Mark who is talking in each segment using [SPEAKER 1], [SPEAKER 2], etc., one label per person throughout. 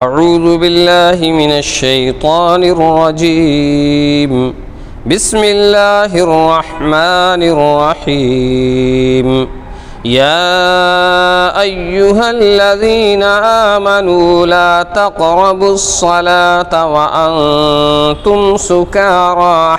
[SPEAKER 1] أعوذ بالله من الشيطان الرجيم بسم الله الرحمن الرحيم يا أيها الذين آمنوا لا تقربوا الصلاة وأنتم سكارى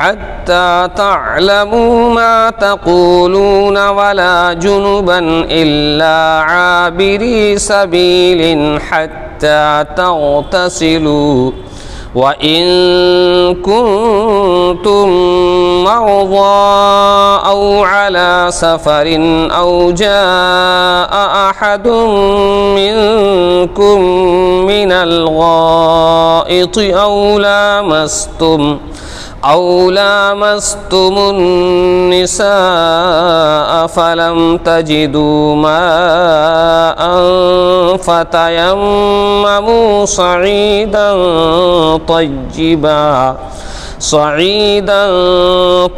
[SPEAKER 1] حتى تعلموا ما تقولون ولا جنبا إلا عابري سبيل حتى تغتسلوا وإن كنتم مرضى أو على سفر أو جاء أحد منكم من الغائط أو لامستم النساء فلم تجدوا ماء فتيمموا صعيدا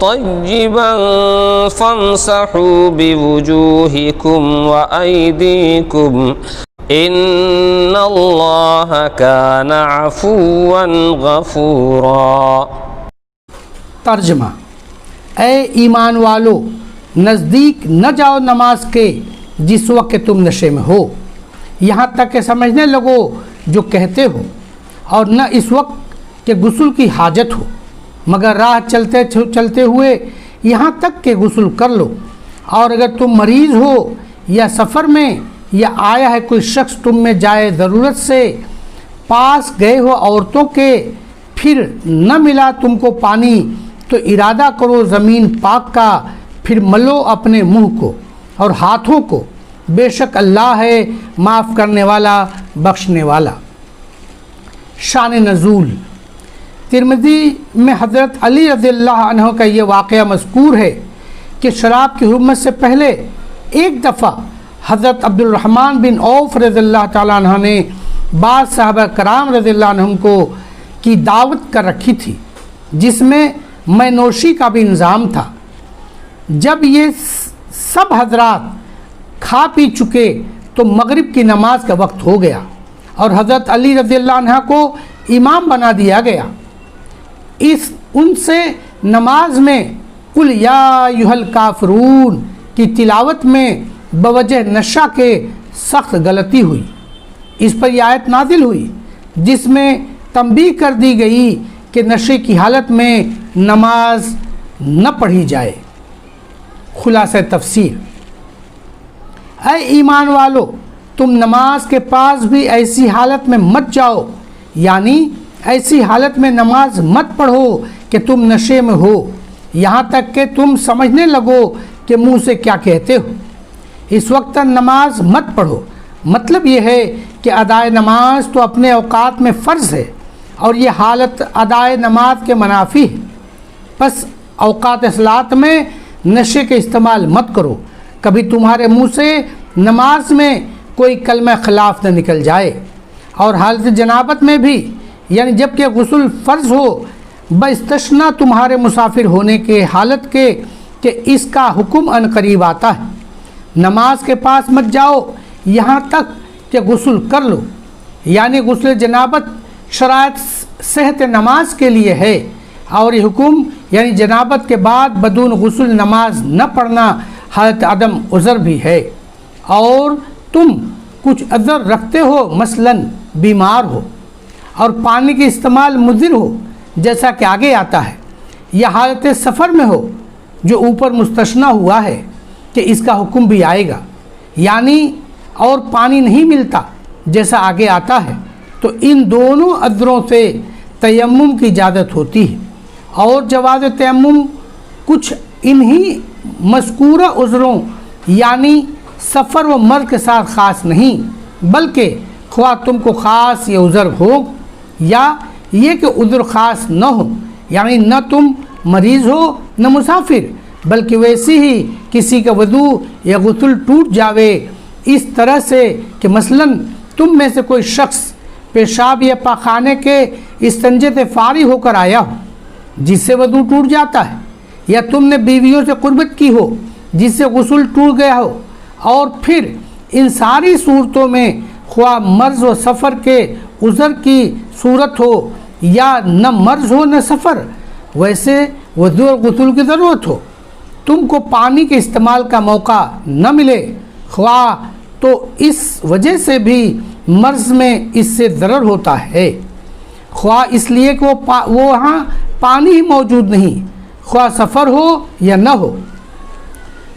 [SPEAKER 1] طيبا فامسحوا بوجوهكم وأيديكم إن الله كان عفوا غفورا۔
[SPEAKER 2] ترجمہ: اے ایمان والو، نزدیک نہ جاؤ نماز کے جس وقت کہ تم نشے میں ہو، یہاں تک کہ سمجھنے لگو جو کہتے ہو، اور نہ اس وقت کہ غسل کی حاجت ہو، مگر راہ چلتے ہوئے یہاں تک کہ غسل کر لو، اور اگر تم مریض ہو یا سفر میں یا آیا ہے کوئی شخص تم میں جائے ضرورت سے، پاس گئے ہو عورتوں کے، پھر نہ ملا تم کو پانی، تو ارادہ کرو زمین پاک کا، پھر ملو اپنے منہ کو اور ہاتھوں کو، بے شک اللہ ہے معاف کرنے والا بخشنے والا۔ شان نزول: ترمذی میں حضرت علی رضی اللہ عنہ کا یہ واقعہ مذکور ہے کہ شراب کی حرمت سے پہلے ایک دفعہ حضرت عبد الرحمن بن عوف رضی اللہ تعالیٰ عنہ نے بعض صحابہ کرام رضی اللہ عنہم کی دعوت کر رکھی تھی، جس میں مے نوشی کا بھی انتظام تھا۔ جب یہ سب حضرات کھا پی چکے تو مغرب کی نماز کا وقت ہو گیا اور حضرت علی رضی اللہ عنہ کو امام بنا دیا گیا۔ ان سے نماز میں قل یا ایھا الکافرون کی تلاوت میں بوجہ نشہ کے سخت غلطی ہوئی۔ اس پر یہ آیت نازل ہوئی جس میں تنبیہ کر دی گئی کہ نشے کی حالت میں نماز نہ پڑھی جائے۔ خلاصہ تفسیر: اے ایمان والو، تم نماز کے پاس بھی ایسی حالت میں مت جاؤ، یعنی ایسی حالت میں نماز مت پڑھو کہ تم نشے میں ہو، یہاں تک کہ تم سمجھنے لگو کہ منہ سے کیا کہتے ہو۔ اس وقت تک نماز مت پڑھو، مطلب یہ ہے کہ ادائے نماز تو اپنے اوقات میں فرض ہے، اور یہ حالت ادائے نماز کے منافی ہے۔ پس اوقات صلاۃ میں نشے کے استعمال مت کرو، کبھی تمہارے منہ سے نماز میں کوئی کلمہ خلاف نہ نکل جائے۔ اور حالت جنابت میں بھی، یعنی جب کہ غسل فرض ہو، باستثناء تمہارے مسافر ہونے کے حالت کے کہ اس کا حکم ان قریب آتا ہے۔ نماز کے پاس مت جاؤ یہاں تک کہ غسل کر لو، یعنی غسل جنابت شرائط صحت نماز کے لیے ہے، اور یہ حکم یعنی جنابت کے بعد بدون غسل نماز نہ پڑھنا حالت عدم عذر بھی ہے۔ اور تم کچھ عذر رکھتے ہو، مثلا بیمار ہو اور پانی کے استعمال مضر ہو، جیسا کہ آگے آتا ہے، یا حالت سفر میں ہو جو اوپر مستثنیٰ ہوا ہے کہ اس کا حکم بھی آئے گا، یعنی اور پانی نہیں ملتا جیسا آگے آتا ہے، تو ان دونوں عذروں سے تیمم کی اجازت ہوتی ہے۔ اور جواز تیمم کچھ انہی مذکورہ عذروں یعنی سفر و مرض کے ساتھ خاص نہیں، بلکہ خواہ تم کو خاص یہ عذر ہو یا یہ کہ عذر خاص نہ ہو، یعنی نہ تم مریض ہو نہ مسافر، بلکہ ویسی ہی کسی کا وضو یا غسل ٹوٹ جاوے، اس طرح سے کہ مثلا تم میں سے کوئی شخص پیشاب یا پاخانے کے استنجے سے فارغ ہو کر آیا ہو جس سے وضو ٹوٹ جاتا ہے، یا تم نے بیویوں سے قربت کی ہو جس سے غسل ٹوٹ گیا ہو، اور پھر ان ساری صورتوں میں خواہ مرض و سفر کے عذر کی صورت ہو یا نہ مرض ہو نہ سفر، ویسے وضو اور غسل کی ضرورت ہو، تم کو پانی کے استعمال کا موقع نہ ملے، خواہ تو اس وجہ سے بھی مرض میں اس سے ضرر ہوتا ہے، خواہ اس لیے کہ وہ وہاں پانی ہی موجود نہیں، خواہ سفر ہو یا نہ ہو،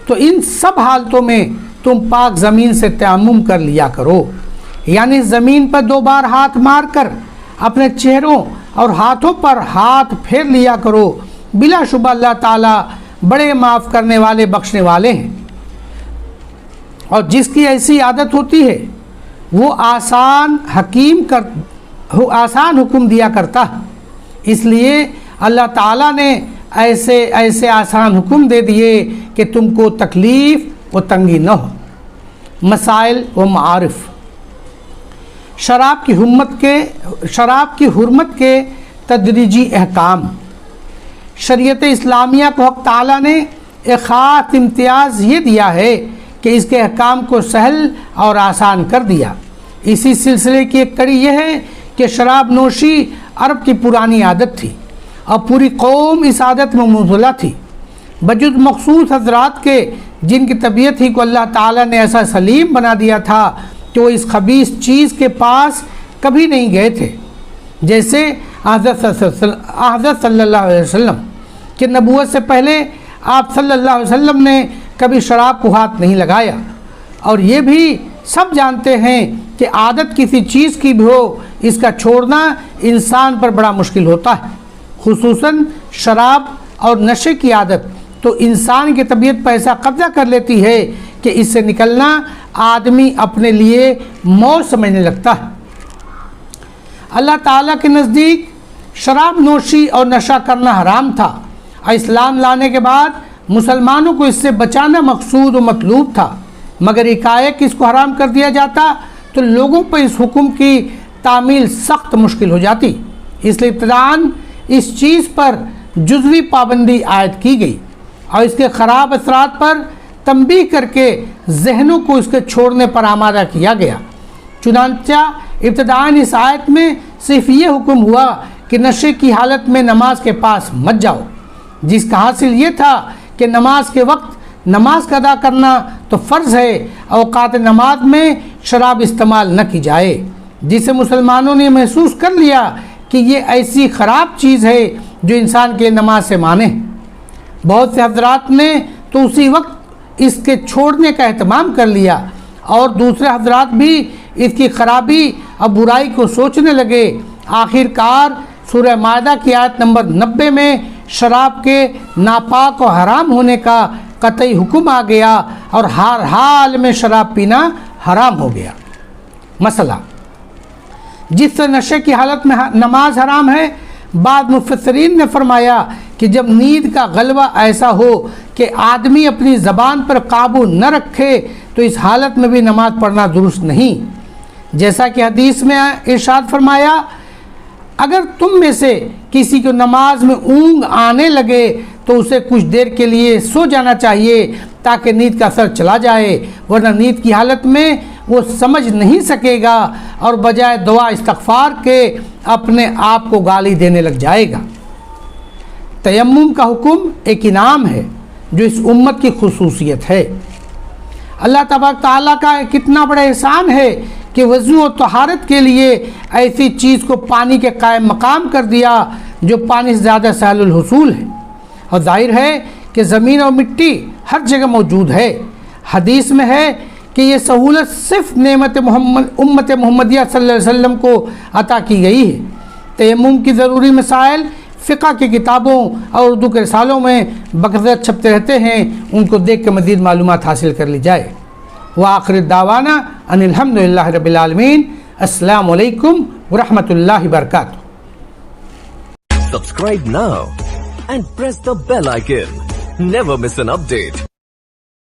[SPEAKER 2] تو ان سب حالتوں میں تم پاک زمین سے تیمم کر لیا کرو، یعنی زمین پر 2 بار ہاتھ مار کر اپنے چہروں اور ہاتھوں پر ہاتھ پھیر لیا کرو، بلا شبہ اللہ تعالیٰ بڑے معاف کرنے والے بخشنے والے ہیں۔ اور جس کی ایسی عادت ہوتی ہے وہ آسان حکم دیا کرتا ہے، اس لیے اللہ تعالیٰ نے ایسے آسان حکم دے دیے کہ تم کو تکلیف و تنگی نہ ہو۔ مسائل و معارف۔ شراب کی حرمت کے تدریجی احکام۔ شریعت اسلامیہ کو حق تعالیٰ نے ایک خاص امتیاز یہ دیا ہے کہ اس کے احکام کو سہل اور آسان کر دیا۔ اسی سلسلے کی ایک کڑی یہ ہے کہ شراب نوشی عرب کی پرانی عادت تھی اور پوری قوم اس عادت میں مبتلا تھی، بجز مخصوص حضرات کے جن کی طبیعت ہی کو اللہ تعالیٰ نے ایسا سلیم بنا دیا تھا کہ وہ اس خبیث چیز کے پاس کبھی نہیں گئے تھے، جیسے حضرت صلی اللہ علیہ وسلم کہ نبوت سے پہلے آپ صلی اللہ علیہ وسلم نے کبھی شراب کو ہاتھ نہیں لگایا، اور یہ بھی سب جانتے ہیں کہ عادت کسی چیز کی بھی ہو، اس کا چھوڑنا انسان پر بڑا مشکل ہوتا ہے، خصوصاً شراب اور نشے کی عادت تو انسان کی طبیعت پر ایسا قبضہ کر لیتی ہے کہ اس سے نکلنا آدمی اپنے لیے موت سمجھنے لگتا ہے۔ اللہ تعالیٰ کے نزدیک شراب نوشی اور نشہ کرنا حرام تھا، اور اسلام لانے کے بعد مسلمانوں کو اس سے بچانا مقصود و مطلوب تھا، مگر ایک اس کو حرام کر دیا جاتا تو لوگوں پر اس حکم کی تعمیل سخت مشکل ہو جاتی، اس لیے ابتداً اس چیز پر جزوی پابندی عائد کی گئی اور اس کے خراب اثرات پر تنبیہ کر کے ذہنوں کو اس کے چھوڑنے پر آمادہ کیا گیا۔ چنانچہ ابتداً اس آیت میں صرف یہ حکم ہوا کہ نشے کی حالت میں نماز کے پاس مت جاؤ، جس کا حاصل یہ تھا کہ نماز کے وقت نماز کا ادا کرنا تو فرض ہے، اوقات نماز میں شراب استعمال نہ کی جائے، جسے مسلمانوں نے محسوس کر لیا کہ یہ ایسی خراب چیز ہے جو انسان کے نماز سے مانے۔ بہت سے حضرات نے تو اسی وقت اس کے چھوڑنے کا اہتمام کر لیا، اور دوسرے حضرات بھی اس کی خرابی اور برائی کو سوچنے لگے۔ آخر کار سورہ مائدہ کی آیت نمبر 90 میں شراب کے ناپاک و حرام ہونے کا قطعی حکم آ گیا اور ہر حال میں شراب پینا حرام ہو گیا۔ مسئلہ، جس سے نشے کی حالت میں نماز حرام ہے، بعض مفسرین نے فرمایا کہ جب نیند کا غلبہ ایسا ہو کہ آدمی اپنی زبان پر قابو نہ رکھے تو اس حالت میں بھی نماز پڑھنا درست نہیں، جیسا کہ حدیث میں ارشاد فرمایا، اگر تم میں سے کسی کو نماز میں اونگ آنے لگے تو اسے کچھ دیر کے لیے سو جانا چاہیے تاکہ نیند کا اثر چلا جائے، ورنہ نیند کی حالت میں وہ سمجھ نہیں سکے گا اور بجائے دعا استغفار کے اپنے آپ کو گالی دینے لگ جائے گا۔ تیمم کا حکم ایک انعام ہے جو اس امت کی خصوصیت ہے۔ اللہ تبارک تعالیٰ کا کتنا بڑا احسان ہے کہ وضو و طہارت کے لیے ایسی چیز کو پانی کے قائم مقام کر دیا جو پانی سے زیادہ سہل الحصول ہے، اور ظاہر ہے کہ زمین اور مٹی ہر جگہ موجود ہے۔ حدیث میں ہے کہ یہ سہولت صرف امت محمدیہ صلی اللہ علیہ وسلم کو عطا کی گئی ہے۔ تیمم کی ضروری مسائل فقہ کی کتابوں اور اردو کے رسالوں میں بکثرت چھپتے رہتے ہیں، ان کو دیکھ کے مزید معلومات حاصل کر لی جائے۔ وآخر دعوانا ان الحمدللہ رب العالمین۔ السلام علیکم ورحمۃ اللہ وبرکاتہ۔
[SPEAKER 3] Subscribe now and press the bell icon. Never miss an update.